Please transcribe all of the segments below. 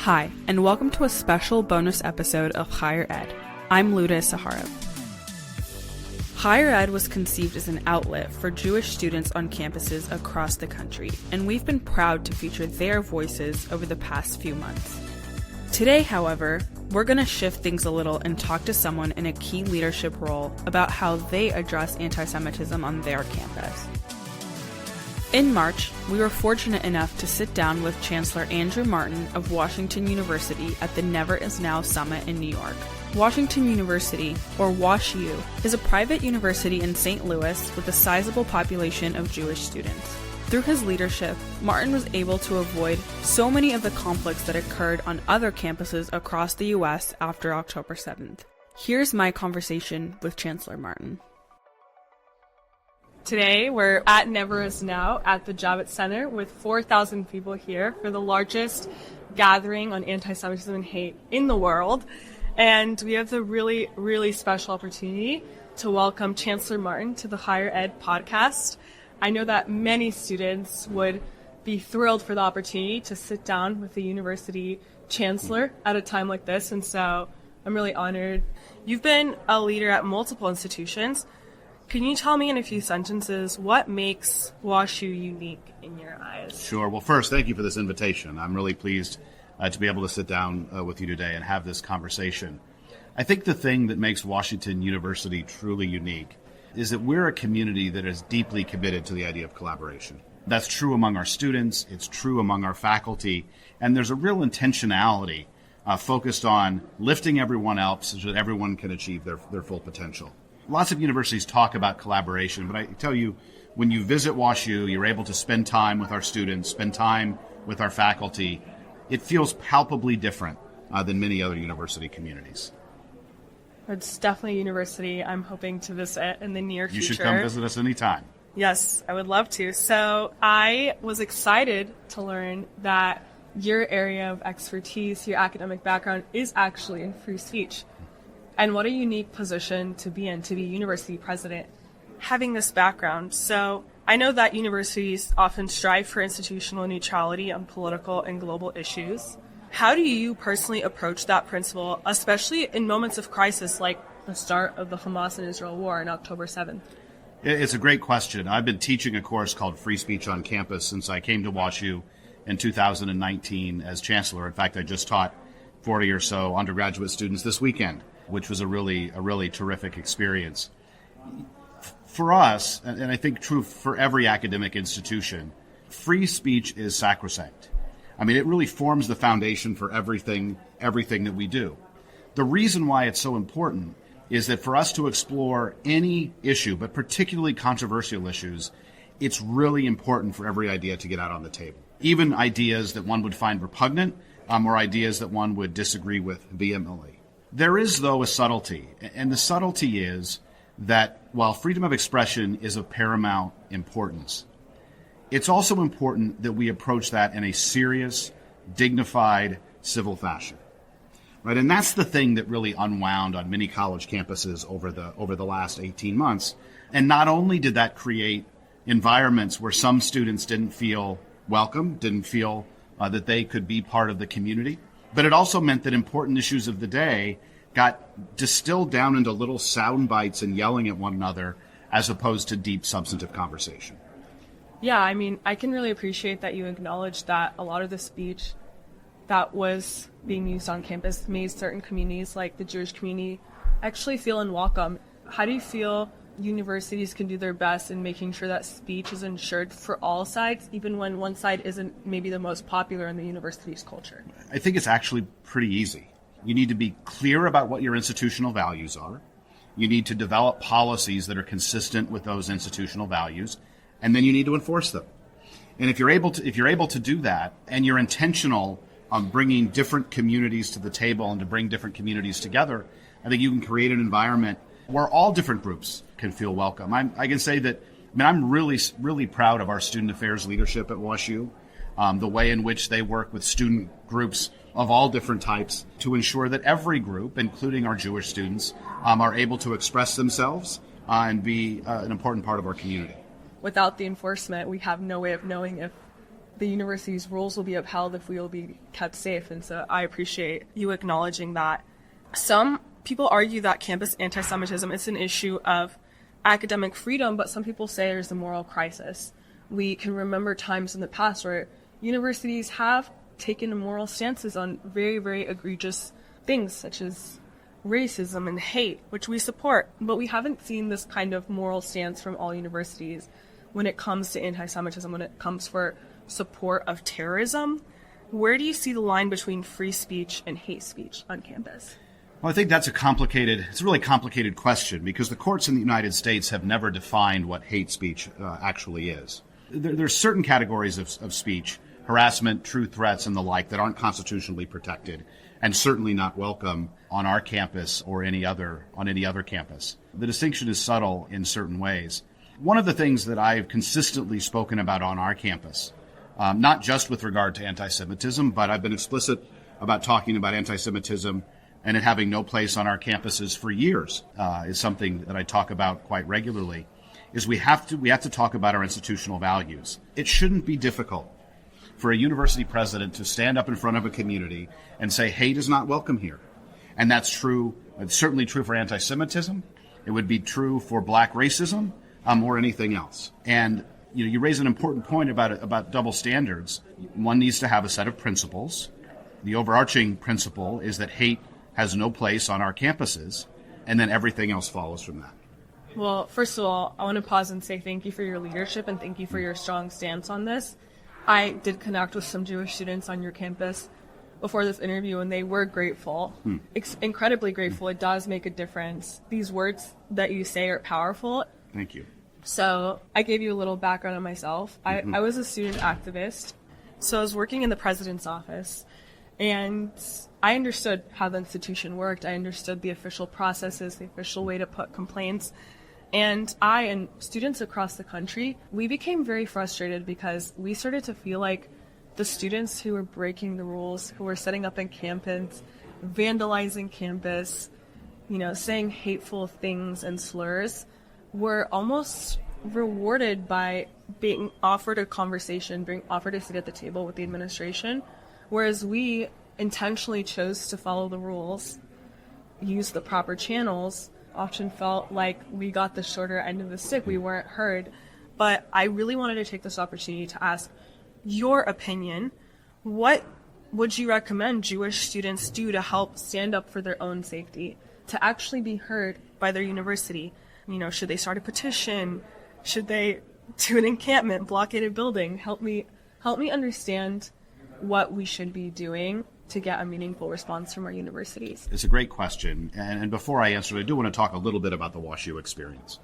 Hi, and welcome to a special bonus episode of Higher Ed. I'm Luda Sahara. Higher Ed was conceived as an outlet for Jewish students on campuses across the country, and we've been proud to feature their voices over the past few months. Today, however, we're going to shift things a little and talk to someone in a key leadership role about how they address anti-Semitism on their campus. In March, we were fortunate enough to sit down with Chancellor Andrew Martin of Washington University at the Never Is Now Summit in New York. Washington University, or WashU, is a private university in St. Louis with a sizable population of Jewish students. Through his leadership, Martin was able to avoid so many of the conflicts that occurred on other campuses across the U.S. after October 7th. Here's my conversation with Chancellor Martin. Today, we're at Never Is Now at the Javits Center with 4,000 people here for the largest gathering on anti-Semitism and hate in the world. And we have the really, really special opportunity to welcome Chancellor Martin to the Higher Ed podcast. I know that many students would be thrilled for the opportunity to sit down with the university chancellor at a time like this. And so I'm really honored. You've been a leader at multiple institutions. Can you tell me in a few sentences what makes WashU unique in your eyes? Sure. Well, first, thank you for this invitation. I'm really pleased to be able to sit down with you today and have this conversation. I think the thing that makes Washington University truly unique is that we're a community that is deeply committed to the idea of collaboration. That's true among our students, it's true among our faculty, and there's a real intentionality focused on lifting everyone up so that everyone can achieve their full potential. Lots of universities talk about collaboration, but I tell you, when you visit WashU, you're able to spend time with our students, spend time with our faculty. It feels palpably different than many other university communities. It's definitely a university I'm hoping to visit in the near future. You should come visit us anytime. Yes, I would love to. So I was excited to learn that your area of expertise, your academic background, is actually in free speech. And what a unique position to be in, to be university president, having this background. So I know that universities often strive for institutional neutrality on political and global issues. How do you personally approach that principle, especially in moments of crisis like the start of the Hamas and Israel war on October 7th? It's a great question. I've been teaching a course called Free Speech on Campus since I came to WashU in 2019 as chancellor. In fact, I just taught 40 or so undergraduate students this weekend, which was a really terrific experience. For us, and I think true for every academic institution, free speech is sacrosanct. I mean, it really forms the foundation for everything that we do. The reason why it's so important is that for us to explore any issue, but particularly controversial issues, it's really important for every idea to get out on the table. Even ideas that one would find repugnant or ideas that one would disagree with vehemently. There is, though, a subtlety, and the subtlety is that while freedom of expression is of paramount importance, it's also important that we approach that in a serious, dignified, civil fashion. Right? And that's the thing that really unwound on many college campuses over the last 18 months. And not only did that create environments where some students didn't feel welcome, didn't feel that they could be part of the community, but it also meant that important issues of the day got distilled down into little sound bites and yelling at one another as opposed to deep substantive conversation. Yeah, I mean, I can really appreciate that you acknowledge that a lot of the speech that was being used on campus made certain communities, like the Jewish community, actually feel unwelcome. How do you feel universities can do their best in making sure that speech is ensured for all sides, even when one side isn't maybe the most popular in the university's culture? I think it's actually pretty easy. You need to be clear about what your institutional values are. You need to develop policies that are consistent with those institutional values, and then you need to enforce them. And if you're able to do that, and you're intentional on bringing different communities to the table and to bring different communities together, I think you can create an environment where all different groups can feel welcome. I can say that, I'm really proud of our student affairs leadership at WashU, the way in which they work with student groups of all different types to ensure that every group, including our Jewish students, are able to express themselves and be an important part of our community. Without the enforcement, we have no way of knowing if the university's rules will be upheld if we will be kept safe. And so I appreciate you acknowledging that. Some people argue that campus anti-Semitism is an issue of academic freedom, but some people say there's a moral crisis. We can remember times in the past where universities have taken moral stances on very, very egregious things such as racism and hate, which we support, but we haven't seen this kind of moral stance from all universities when it comes to anti-Semitism, when it comes for support of terrorism. Where do you see the line between free speech and hate speech on campus? Well, I think it's a really complicated question because the courts in the United States have never defined what hate speech actually is. There's certain categories of speech, harassment, true threats, and the like that aren't constitutionally protected and certainly not welcome on our campus or on any other campus. The distinction is subtle in certain ways. One of the things that I've consistently spoken about on our campus, not just with regard to anti-Semitism, but I've been explicit about talking about anti-Semitism and it having no place on our campuses for years, is something that I talk about quite regularly, is we have to talk about our institutional values. It shouldn't be difficult for a university president to stand up in front of a community and say, hate is not welcome here. And that's true. It's certainly true for anti-Semitism. It would be true for black racism or anything else. And you raise an important point about double standards. One needs to have a set of principles. The overarching principle is that hate has no place on our campuses, and then everything else follows from that. Well, first of all, I want to pause and say thank you for your leadership and thank you for your strong stance on this. I did connect with some Jewish students on your campus before this interview, and they were grateful, incredibly grateful. It does make a difference. These words that you say are powerful. Thank you. So I gave you a little background on myself. I was a student activist. So I was working in the president's office, and I understood how the institution worked. I understood the official processes, the official way to put complaints. And I and students across the country, we became very frustrated because we started to feel like the students who were breaking the rules, who were setting up in campus, vandalizing campus, saying hateful things and slurs, were almost rewarded by being offered a conversation, being offered a seat at the table with the administration, whereas we intentionally chose to follow the rules, use the proper channels, often felt like we got the shorter end of the stick. We weren't heard. But I really wanted to take this opportunity to ask your opinion. What would you recommend Jewish students do to help stand up for their own safety, to actually be heard by their university? Should they start a petition? Should they do an encampment, blockade a building? Help me understand what we should be doing to get a meaningful response from our universities. It's a great question. And before I answer it, I do want to talk a little bit about the WashU experience.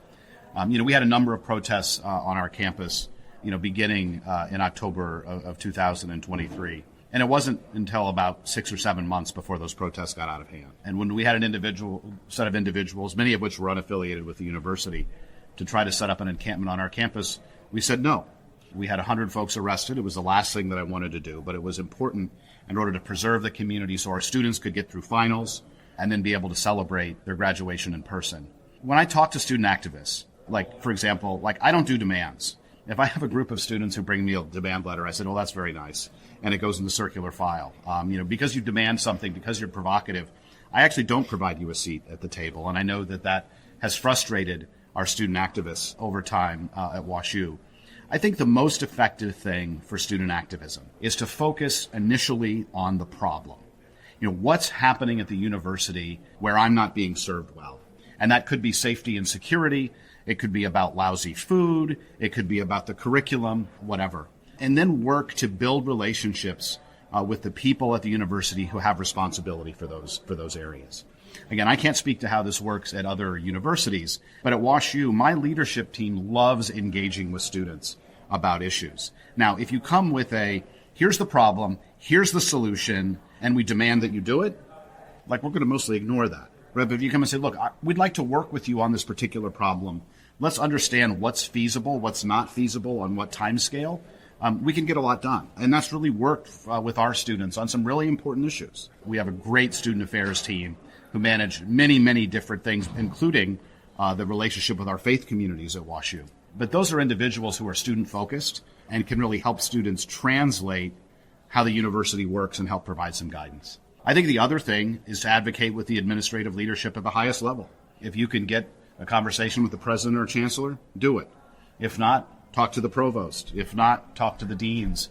We had a number of protests on our campus, beginning in October of 2023. And it wasn't until about 6 or 7 months before those protests got out of hand. And when we had a set of individuals, many of which were unaffiliated with the university, to try to set up an encampment on our campus, we said no. We had 100 folks arrested. It was the last thing that I wanted to do, but it was important in order to preserve the community so our students could get through finals and then be able to celebrate their graduation in person. When I talk to student activists, for example, I don't do demands. If I have a group of students who bring me a demand letter, I said, that's very nice. And it goes in the circular file. Because you demand something, because you're provocative, I actually don't provide you a seat at the table. And I know that has frustrated our student activists over time at WashU. I think the most effective thing for student activism is to focus initially on the problem. What's happening at the university where I'm not being served well? And that could be safety and security. It could be about lousy food. It could be about the curriculum, whatever. And then work to build relationships with the people at the university who have responsibility for those areas. Again, I can't speak to how this works at other universities, but at WashU, my leadership team loves engaging with students about issues. Now, if you come with here's the problem, here's the solution, and we demand that you do it, we're going to mostly ignore that. But if you come and say, look, we'd like to work with you on this particular problem. Let's understand what's feasible, what's not feasible, on what time scale. We can get a lot done. And that's really worked with our students on some really important issues. We have a great student affairs team who manage many, many different things, including the relationship with our faith communities at WashU. But those are individuals who are student-focused, and can really help students translate how the university works and help provide some guidance. I think the other thing is to advocate with the administrative leadership at the highest level. If you can get a conversation with the president or chancellor, do it. If not, talk to the provost. If not, talk to the deans,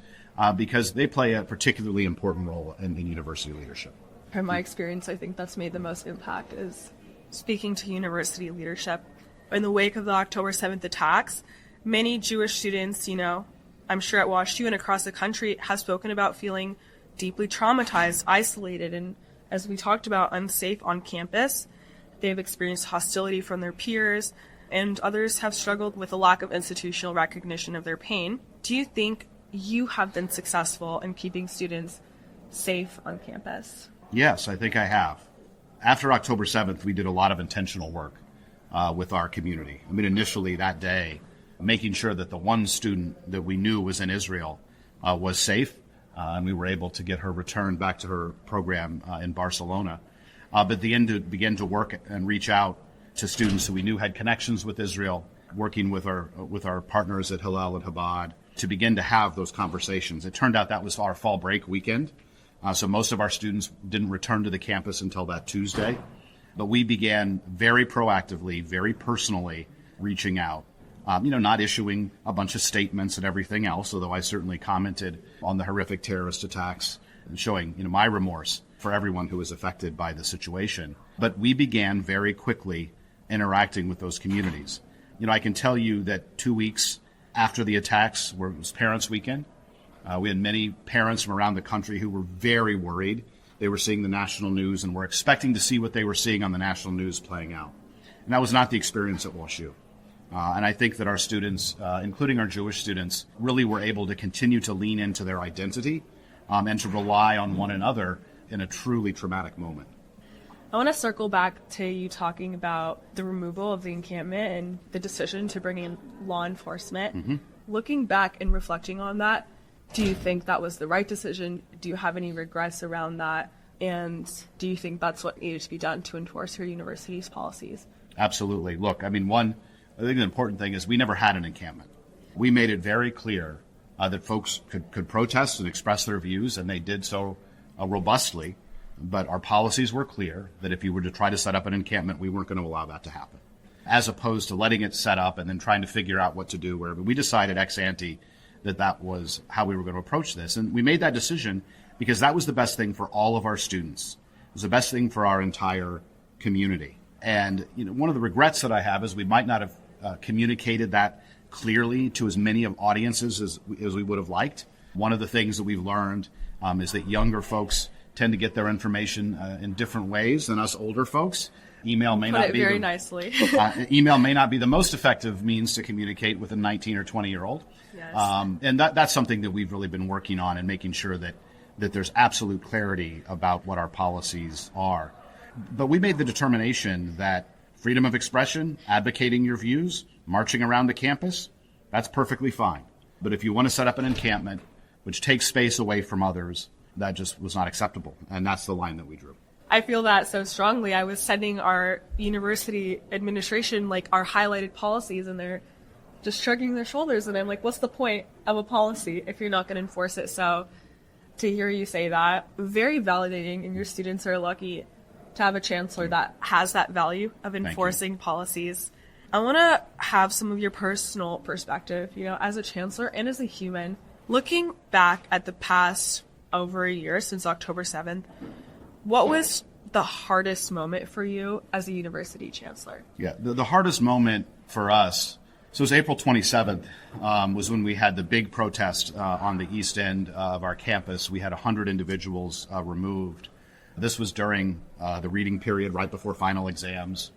because they play a particularly important role in university leadership. From my experience, I think that's made the most impact is speaking to university leadership. In the wake of the October 7th attacks, many Jewish students, I'm sure at WashU and across the country, have spoken about feeling deeply traumatized, isolated, and as we talked about, unsafe on campus. They've experienced hostility from their peers, and others have struggled with a lack of institutional recognition of their pain. Do you think you have been successful in keeping students safe on campus? Yes, I think I have. After October 7th, we did a lot of intentional work with our community. Initially that day, making sure that the one student that we knew was in Israel was safe, and we were able to get her returned back to her program in Barcelona. But the end to begin to work and reach out to students who we knew had connections with Israel, working with our partners at Hillel and Chabad to begin to have those conversations. It turned out that was our fall break weekend, so most of our students didn't return to the campus until that Tuesday. But we began very proactively, very personally reaching out. Not issuing a bunch of statements and everything else, although I certainly commented on the horrific terrorist attacks and showing, my remorse for everyone who was affected by the situation. But we began very quickly interacting with those communities. I can tell you that 2 weeks after the attacks was Parents' Weekend. We had many parents from around the country who were very worried. They were seeing the national news and were expecting to see what they were seeing on the national news playing out. And that was not the experience at WashU. And I think that our students, including our Jewish students, really were able to continue to lean into their identity and to rely on one another in a truly traumatic moment. I want to circle back to you talking about the removal of the encampment and the decision to bring in law enforcement. Mm-hmm. Looking back and reflecting on that, do you think that was the right decision? Do you have any regrets around that? And do you think that's what needed to be done to enforce your university's policies? Absolutely. Look, I think the important thing is we never had an encampment. We made it very clear that folks could protest and express their views, and they did so robustly. But our policies were clear that if you were to try to set up an encampment, we weren't going to allow that to happen, as opposed to letting it set up and then trying to figure out what to do. Where we decided ex ante that was how we were going to approach this. And we made that decision because that was the best thing for all of our students. It was the best thing for our entire community. And one of the regrets that I have is we might not have communicated that clearly to as many of audiences as we would have liked. One of the things that we've learned is that younger folks tend to get their information in different ways than us older folks. Email may not be very nicely. Email may not be the most effective means to communicate with a 19 or 20-year-old. Yes. And that's something that we've really been working on and making sure that there's absolute clarity about what our policies are. But we made the determination that freedom of expression, advocating your views, marching around the campus, that's perfectly fine. But if you want to set up an encampment which takes space away from others, that just was not acceptable. And that's the line that we drew. I feel that so strongly. I was sending our university administration our highlighted policies, and they're just shrugging their shoulders. And I'm like, what's the point of a policy if you're not going to enforce it? So to hear you say that, very validating, and your students are lucky to have a chancellor that has that value of enforcing policies. I want to have some of your personal perspective, as a chancellor and as a human. Looking back at the past over a year since October 7th, what was the hardest moment for you as a university chancellor? Yeah, the hardest moment for us, so it was April 27th, was when we had the big protest on the east end of our campus. We had 100 individuals removed. This was during the reading period right before final exams.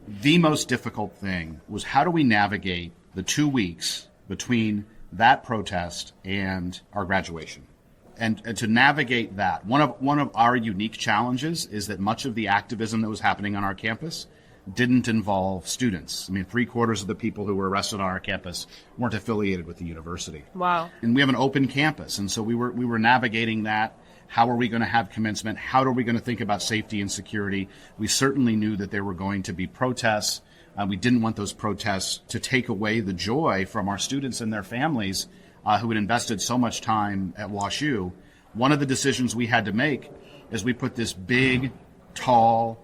The most difficult thing was how do we navigate the 2 weeks between that protest and our graduation? And to navigate that, one of our unique challenges is that much of the activism that was happening on our campus didn't involve students. 3/4 of the people who were arrested on our campus weren't affiliated with the university. Wow. And we have an open campus, and so we were navigating that. How are we going to have commencement? How are we going to think about safety and security? We certainly knew that there were going to be protests. We didn't want those protests to take away the joy from our students and their families who had invested so much time at WashU, one of the decisions we had to make is we put this big, tall,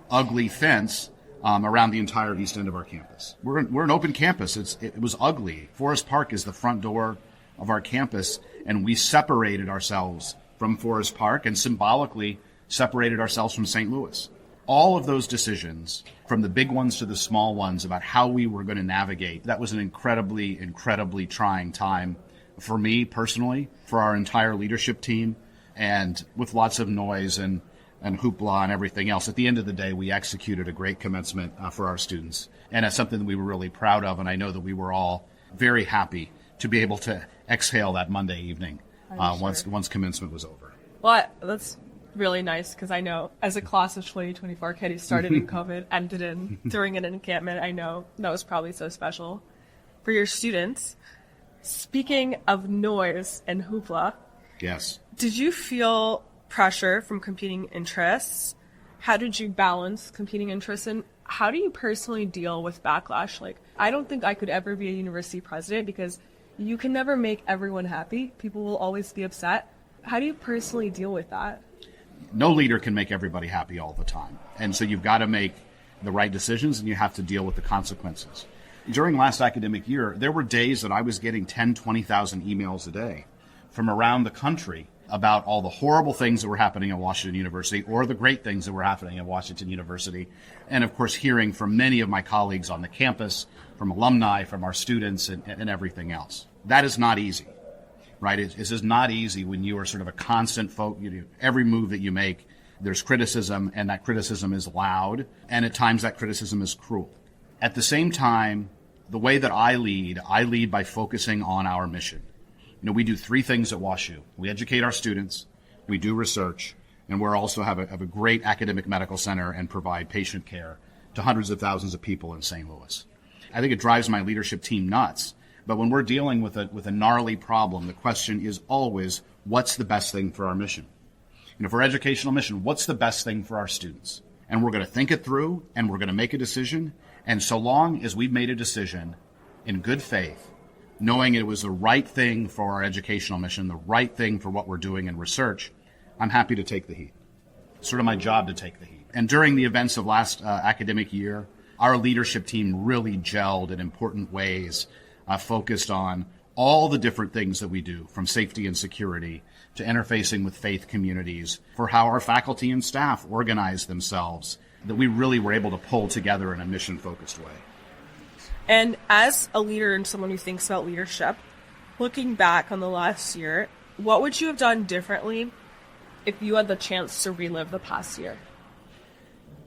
ugly fence around the entire east end of our campus. We're an open campus. It was ugly. Forest Park is the front door of our campus, and we separated ourselves from Forest Park and symbolically separated ourselves from St. Louis. All of those decisions, from the big ones to the small ones, about how we were going to navigate, that was an incredibly, incredibly trying time for me personally, for our entire leadership team, and with lots of noise and hoopla and everything else. At the end of the day, we executed a great commencement for our students. And it's something that we were really proud of, and I know that we were all very happy to be able to exhale that Monday evening once commencement was over. Well, that's really nice, because I know as a class of 2024 kid who started in COVID, ended during an encampment, I know that was probably so special for your students. Speaking of noise and hoopla, yes, did you feel pressure from competing interests? How did you balance competing interests, and how do you personally deal with backlash? Like, I don't think I could ever be a university president because you can never make everyone happy. People will always be upset. How do you personally deal with that? No leader can make everybody happy all the time. And so you've got to make the right decisions, and you have to deal with the consequences. During last academic year, there were days that I was getting 10, 20,000 emails a day from around the country about all the horrible things that were happening at Washington University or the great things that were happening at Washington University. And of course, hearing from many of my colleagues on the campus, from alumni, from our students, and everything else. That is not easy, right? It is not easy when you are sort of a constant every move that you make, there's criticism, and that criticism is loud, and at times that criticism is cruel. At the same time, the way that I lead by focusing on our mission. You know, we do three things at WashU. We educate our students, we do research, and we also have a great academic medical center and provide patient care to hundreds of thousands of people in St. Louis. I think it drives my leadership team nuts, but when we're dealing with a gnarly problem, the question is always, what's the best thing for our mission? You know, for our educational mission, what's the best thing for our students? And we're going to think it through, and we're going to make a decision. And so long as we've made a decision in good faith, knowing it was the right thing for our educational mission, the right thing for what we're doing in research, I'm happy to take the heat. It's sort of my job to take the heat. And during the events of last academic year, our leadership team really gelled in important ways, focused on all the different things that we do, from safety and security to interfacing with faith communities, for how our faculty and staff organize themselves, that we really were able to pull together in a mission-focused way. And as a leader and someone who thinks about leadership, looking back on the last year, what would you have done differently if you had the chance to relive the past year?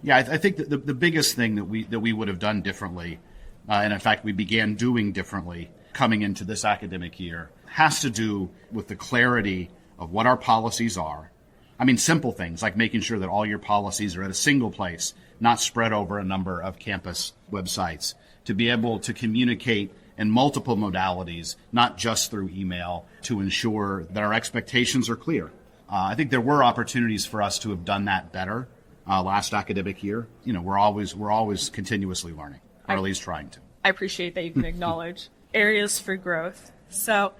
Yeah, I think that the biggest thing that we would have done differently, and in fact we began doing differently coming into this academic year, has to do with the clarity of what our policies are. I mean, simple things like making sure that all your policies are at a single place, not spread over a number of campus websites, to be able to communicate in multiple modalities, not just through email, to ensure that our expectations are clear. I think there were opportunities for us to have done that better last academic year. You know, we're always continuously learning, or at least trying to. I appreciate that you can acknowledge areas for growth. So,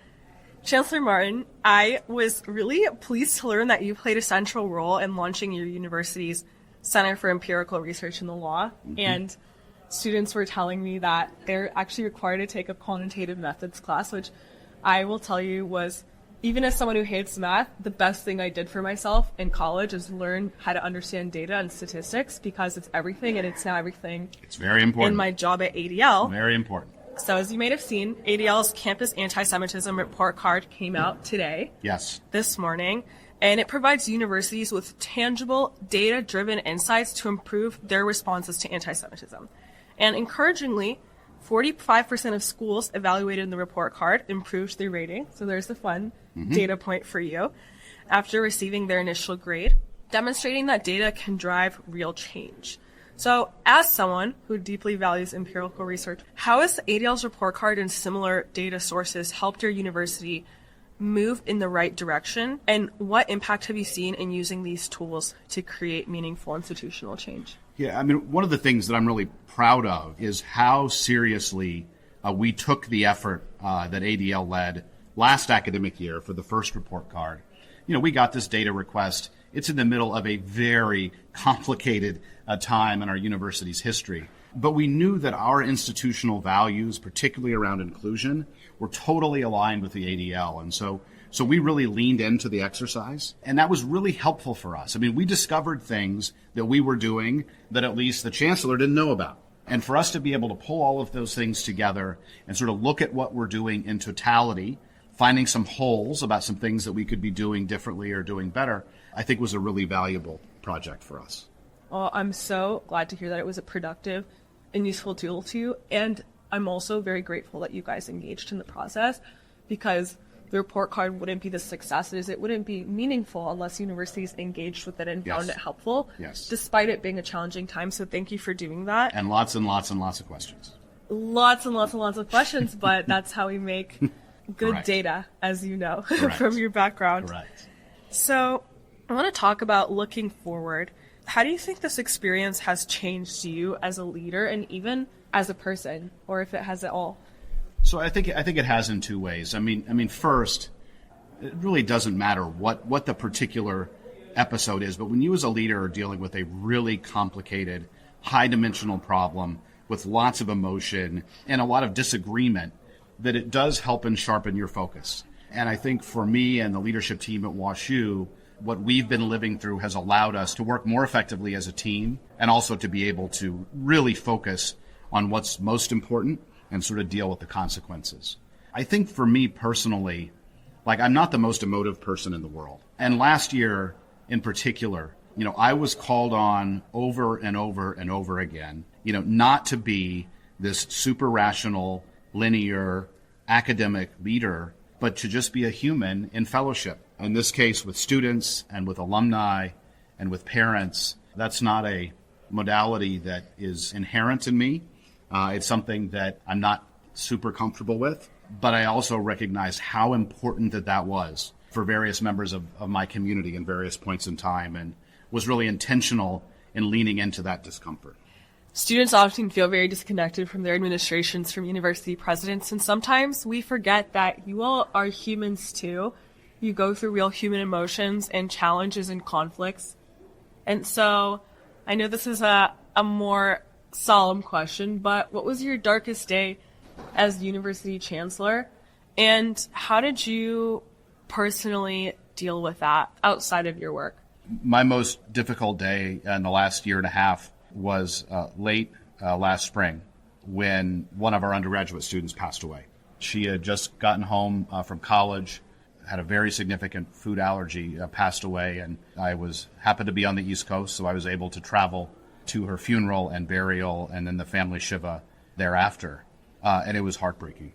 Chancellor Martin, I was really pleased to learn that you played a central role in launching your university's Center for Empirical Research in the Law. Mm-hmm. And students were telling me that they're actually required to take a quantitative methods class, which I will tell you was, even as someone who hates math, the best thing I did for myself in college is learn how to understand data and statistics, because it's everything, and it's now everything. It's very important. In my job at ADL. Very important. So as you may have seen, ADL's Campus Anti-Semitism report card came out today. Yes. This morning. And it provides universities with tangible, data-driven insights to improve their responses to anti-Semitism. And encouragingly, 45% of schools evaluated in the report card improved their rating. So there's the fun data point for you after receiving their initial grade, demonstrating that data can drive real change. So as someone who deeply values empirical research, how has ADL's report card and similar data sources helped your university move in the right direction? And what impact have you seen in using these tools to create meaningful institutional change? Yeah, I mean, one of the things that I'm really proud of is how seriously we took the effort that ADL led last academic year for the first report card, we got this data request. It's in the middle of a very complicated time in our university's history. But we knew that our institutional values, particularly around inclusion, were totally aligned with the ADL. And so we really leaned into the exercise, and that was really helpful for us. I mean, we discovered things that we were doing that at least the chancellor didn't know about. And for us to be able to pull all of those things together and sort of look at what we're doing in totality, finding some holes about some things that we could be doing differently or doing better, I think was a really valuable project for us. Well, I'm so glad to hear that it was a productive and useful tool to you. And I'm also very grateful that you guys engaged in the process, because the report card wouldn't be the success it is. It wouldn't be meaningful unless universities engaged with it and found it helpful, despite it being a challenging time. So thank you for doing that. And lots and lots and lots of questions. Lots and lots and lots of questions, but that's how we make good data, as you know, from your background. Correct. So I want to talk about looking forward. How do you think this experience has changed you as a leader and even as a person, or if it has at all? So I think it has in two ways. I mean, first, it really doesn't matter what the particular episode is, but when you as a leader are dealing with a really complicated, high-dimensional problem with lots of emotion and a lot of disagreement, that it does help and sharpen your focus. And I think for me and the leadership team at WashU, what we've been living through has allowed us to work more effectively as a team and also to be able to really focus on what's most important and sort of deal with the consequences. I think for me personally, I'm not the most emotive person in the world. And last year in particular, I was called on over and over and over again, not to be this super rational, linear, academic leader, but to just be a human in fellowship. In this case, with students and with alumni and with parents. That's not a modality that is inherent in me. It's something that I'm not super comfortable with, but I also recognized how important that was for various members of my community in various points in time, and was really intentional in leaning into that discomfort. Students often feel very disconnected from their administrations, from university presidents, and sometimes we forget that you all are humans too. You go through real human emotions and challenges and conflicts. And so I know this is a more solemn question, but what was your darkest day as university chancellor, and how did you personally deal with that outside of your work? My most difficult day in the last year and a half was late last spring, when one of our undergraduate students passed away. She had just gotten home from college, had a very significant food allergy, passed away, and I happened to be on the East Coast, so I was able to travel to her funeral and burial and then the family Shiva thereafter. And it was heartbreaking.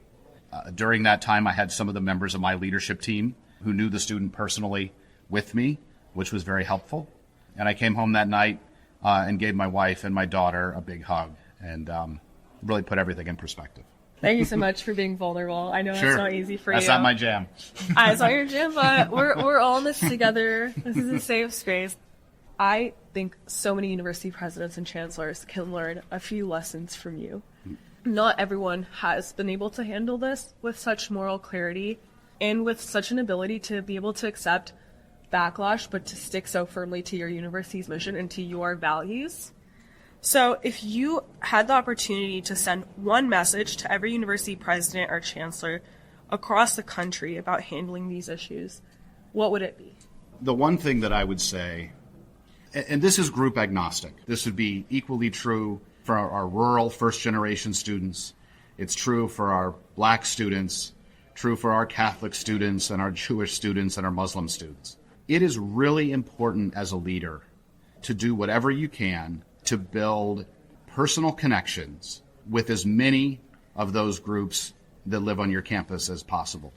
During that time, I had some of the members of my leadership team who knew the student personally with me, which was very helpful. And I came home that night and gave my wife and my daughter a big hug, and really put everything in perspective. Thank you so much for being vulnerable. I know That's not easy for That's you. That's not my jam. It's not your jam, but we're all in this together. This is a safe space. I think so many university presidents and chancellors can learn a few lessons from you. Not everyone has been able to handle this with such moral clarity and with such an ability to be able to accept backlash, but to stick so firmly to your university's mission and to your values. So if you had the opportunity to send one message to every university president or chancellor across the country about handling these issues, what would it be? The one thing that I would say, and this is group agnostic, this would be equally true for our rural first-generation students. It's true for our Black students, true for our Catholic students and our Jewish students and our Muslim students. It is really important as a leader to do whatever you can to build personal connections with as many of those groups that live on your campus as possible.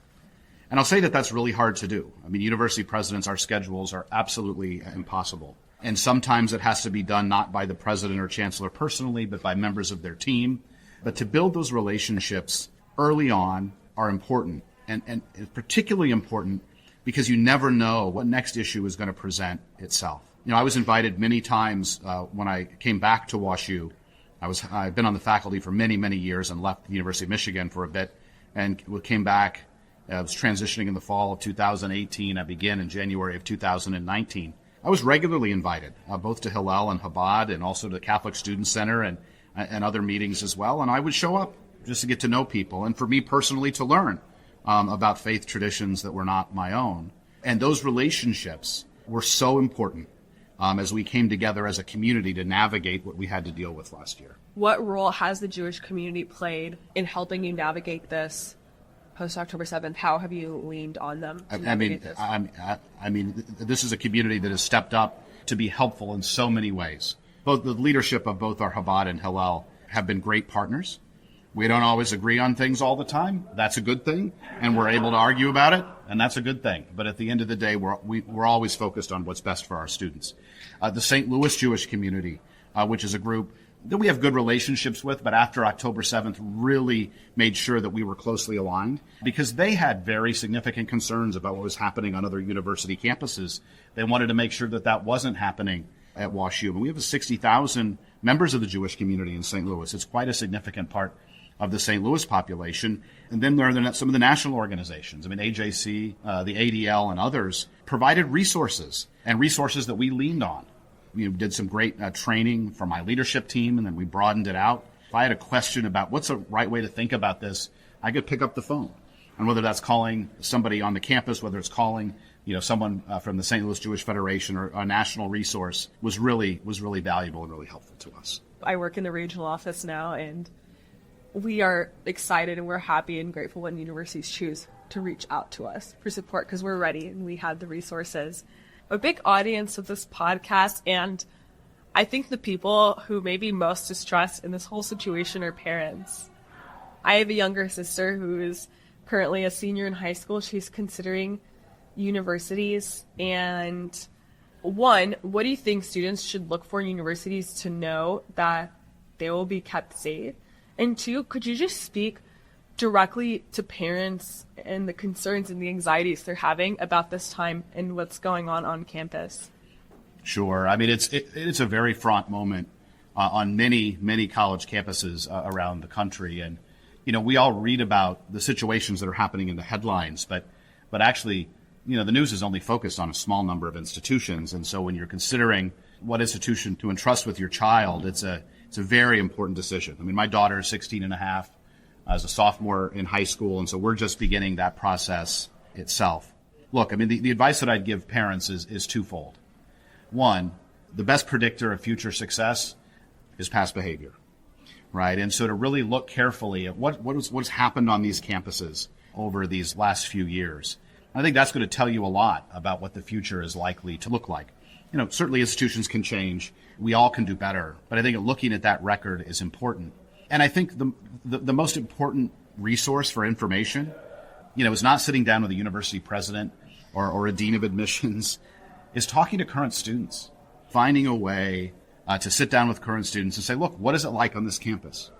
And I'll say that that's really hard to do. I mean, university presidents, our schedules are absolutely impossible. And sometimes it has to be done not by the president or chancellor personally, but by members of their team. But to build those relationships early on are important, and particularly important because you never know what next issue is going to present itself. You know, I was invited many times when I came back to WashU. I've been on the faculty for many, many years and left the University of Michigan for a bit and came back I was transitioning in the fall of 2018. I began in January of 2019. I was regularly invited, both to Hillel and Chabad and also to the Catholic Student Center and other meetings as well. And I would show up just to get to know people and for me personally to learn about faith traditions that were not my own. And those relationships were so important as we came together as a community to navigate what we had to deal with last year. What role has the Jewish community played in helping you navigate this post-October 7th? How have you leaned on them to navigate this? I mean, this is a community that has stepped up to be helpful in so many ways. Both the leadership of both our Chabad and Hillel have been great partners. We don't always agree on things all the time. That's a good thing. And we're able to argue about it, and that's a good thing. But at the end of the day, we're always focused on what's best for our students. The St. Louis Jewish community, which is a group that we have good relationships with, but after October 7th really made sure that we were closely aligned because they had very significant concerns about what was happening on other university campuses. They wanted to make sure that that wasn't happening at WashU. And we have 60,000 members of the Jewish community in St. Louis. It's quite a significant part of the St. Louis population. And then there are some of the national organizations. I mean, AJC, the ADL, and others provided resources and resources that we leaned on. We did some great training for my leadership team, and then we broadened it out. If I had a question about what's the right way to think about this, I could pick up the phone. And whether that's calling somebody on the campus, whether it's calling someone from the St. Louis Jewish Federation or a national resource was really valuable and really helpful to us. I work in the regional office now, and we are excited and we're happy and grateful when universities choose to reach out to us for support because we're ready and we have the resources. A big audience of this podcast, and I think the people who may be most distressed in this whole situation are parents. I have a younger sister who is currently a senior in high school. She's considering universities. And one, what do you think students should look for in universities to know that they will be kept safe? And two, could you just speak directly to parents and the concerns and the anxieties they're having about this time and what's going on campus? Sure. I mean, it's a very fraught moment on many college campuses around the country. And, we all read about the situations that are happening in the headlines, but actually, the news is only focused on a small number of institutions. And so when you're considering what institution to entrust with your child, it's a very important decision. I mean, my daughter is 16 and a half. As a sophomore in high school, and so we're just beginning that process itself. Look, I mean, the advice that I'd give parents is twofold. One, the best predictor of future success is past behavior, right? And so to really look carefully at what's happened on these campuses over these last few years, I think that's going to tell you a lot about what the future is likely to look like. Certainly institutions can change. We all can do better, but I think looking at that record is important. And I think the most important resource for information, is not sitting down with a university president or a dean of admissions, is talking to current students, finding a way to sit down with current students and say, look, what is it like on this campus?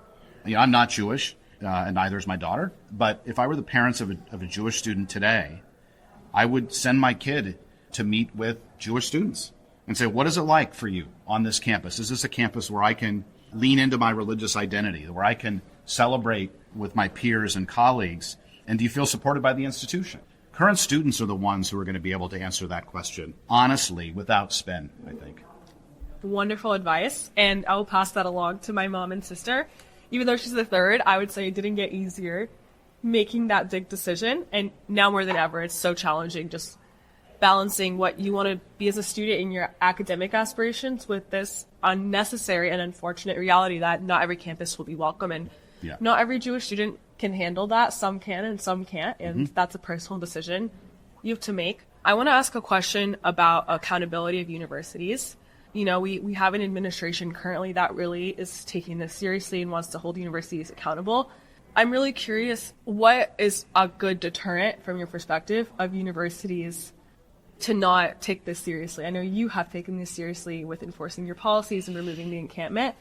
I'm not Jewish, and neither is my daughter. But if I were the parents of a Jewish student today, I would send my kid to meet with Jewish students and say, what is it like for you on this campus? Is this a campus where I can lean into my religious identity, where I can celebrate with my peers and colleagues? And do you feel supported by the institution? Current students are the ones who are going to be able to answer that question honestly, without spin, I think. Wonderful advice. And I will pass that along to my mom and sister. Even though she's the third, I would say it didn't get easier making that big decision. And now more than ever, it's so challenging just balancing what you want to be as a student in your academic aspirations with this unnecessary and unfortunate reality that not every campus will be welcome, and not every Jewish student can handle that. Some can and some can't, and that's a personal decision you have to make. I want to ask a question about accountability of universities. We have an administration currently that really is taking this seriously and wants to hold universities accountable. I'm really curious, what is a good deterrent from your perspective of universities to not take this seriously? I know you have taken this seriously with enforcing your policies and removing the encampment,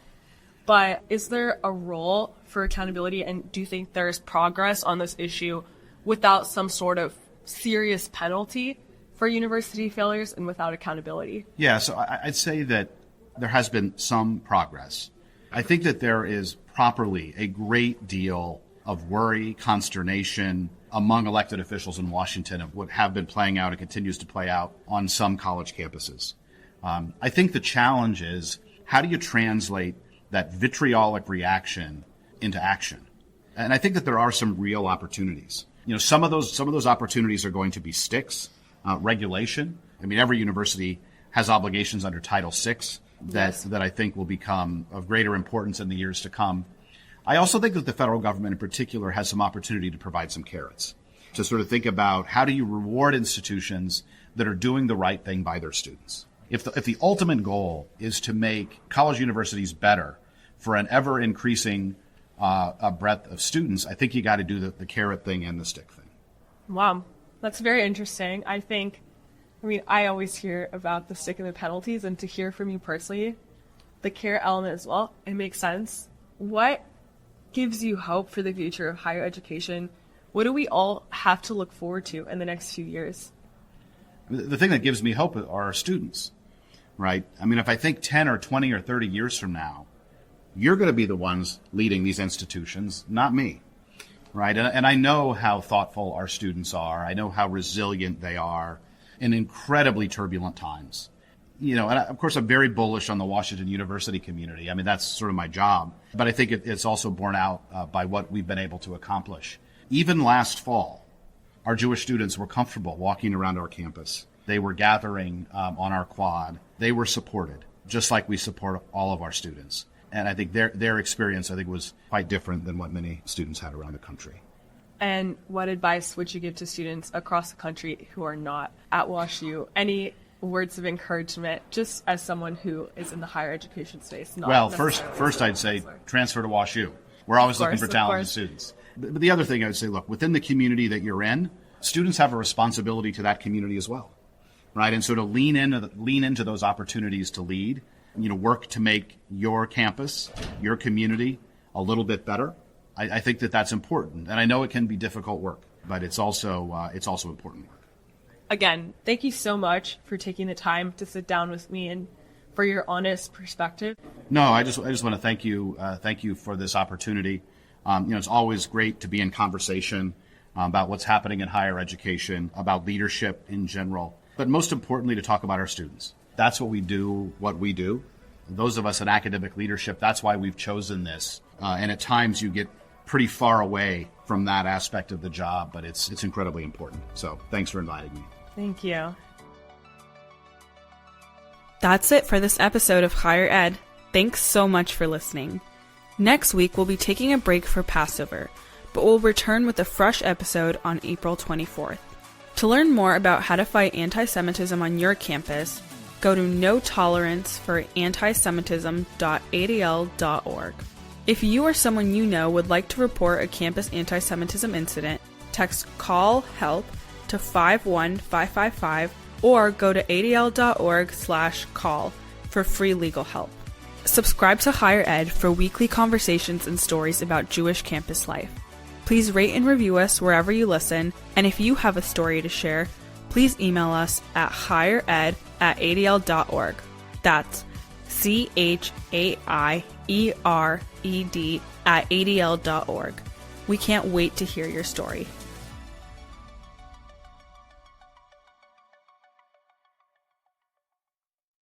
but is there a role for accountability, and do you think there's progress on this issue without some sort of serious penalty for university failures and without accountability? Yeah, so I'd say that there has been some progress. I think that there is properly a great deal of worry, consternation, among elected officials in Washington of what have been playing out and continues to play out on some college campuses. I think the challenge is, how do you translate that vitriolic reaction into action? And I think that there are some real opportunities. Some of those opportunities are going to be sticks, regulation. I mean, every university has obligations under Title VI that I think will become of greater importance in the years to come. I also think that the federal government in particular has some opportunity to provide some carrots, to sort of think about how do you reward institutions that are doing the right thing by their students. If the ultimate goal is to make college universities better for an ever-increasing breadth of students, I think you got to do the carrot thing and the stick thing. Wow, that's very interesting. I always hear about the stick and the penalties, and to hear from you personally, the carrot element as well, it makes sense. What gives you hope for the future of higher education? What do we all have to look forward to in the next few years? The thing that gives me hope are our students, right? I mean, if I think 10 or 20 or 30 years from now, you're going to be the ones leading these institutions, not me, right? And I know how thoughtful our students are. I know how resilient they are in incredibly turbulent times. And of course, I'm very bullish on the Washington University community. I mean, that's sort of my job. But I think it's also borne out by what we've been able to accomplish. Even last fall, our Jewish students were comfortable walking around our campus. They were gathering on our quad. They were supported, just like we support all of our students. And I think their experience, was quite different than what many students had around the country. And what advice would you give to students across the country who are not at WashU? Any words of encouragement, just as someone who is in the higher education space? Well, first I'd say transfer to WashU. We're always looking for talented students. But the other thing I would say, look, within the community that you're in, students have a responsibility to that community as well, right? And so to lean into those opportunities to lead, work to make your campus, your community a little bit better. I think that that's important. And I know it can be difficult work, but it's also important work. Again, thank you so much for taking the time to sit down with me and for your honest perspective. No, I just want to thank you for this opportunity. It's always great to be in conversation about what's happening in higher education, about leadership in general, but most importantly, to talk about our students. That's what we do, Those of us in academic leadership, that's why we've chosen this. And at times you get pretty far away from that aspect of the job, but it's incredibly important. So thanks for inviting me. Thank you. That's it for this episode of Higher Ed. Thanks so much for listening. Next week, we'll be taking a break for Passover, but we'll return with a fresh episode on April 24th. To learn more about how to fight anti-Semitism on your campus, go to notoleranceforantisemitism.adl.org. If you or someone you know would like to report a campus anti-Semitism incident, text CALL HELP to 51555 or go to adl.org/call for free legal help. Subscribe to Higher Ed for weekly conversations and stories about Jewish campus life. Please rate and review us wherever you listen, and if you have a story to share, please email us at highered@adl.org. That's CHAIERED@adl.org. We can't wait to hear your story.